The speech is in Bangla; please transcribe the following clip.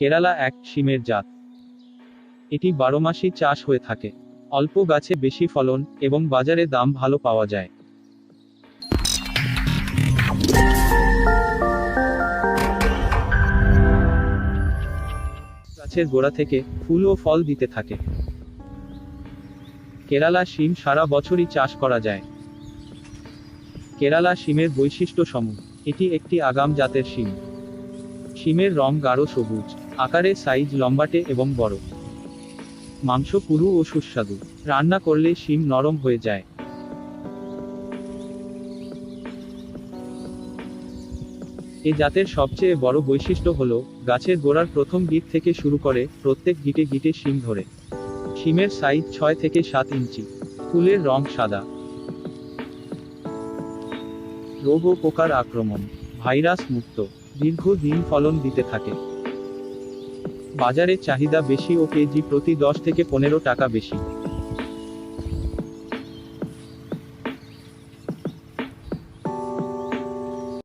কেরালা এক শিমের জাত। এটি বারোমাসই চাষ হয়ে থাকে। অল্প গাছে বেশি ফলন এবং বাজারে দাম ভালো পাওয়া যায়। গাছের গোড়া থেকে ফুল ও ফল দিতে থাকে। কেরালা শিম সারা বছরই চাষ করা যায়। কেরালা শিমের বৈশিষ্ট্য সমূহ: এটি একটি আগাম জাতের শিম। শিমের রং গাঢ় সবুজ, আকারে সাইজ লম্বাটে এবং বড়। মাংস পুরু ও সুস্বাদু, রান্না করলে শিম নরম হয়ে যায়। এ জাতের সবচেয়ে বড় বৈশিষ্ট্য হল গাছের গোড়ার প্রথম গিট থেকে শুরু করে প্রত্যেক গিটে গিটে শিম ধরে। শিমের সাইজ 6 থেকে 7 ইঞ্চি। ফুলের রং সাদা। রোগ ও পোকার আক্রমণ ভাইরাস মুক্ত, দীর্ঘদিন ফলন দিতে থাকে। বাজারে চাহিদা বেশি ও কেজি প্রতি 10 থেকে 15 টাকা বেশি।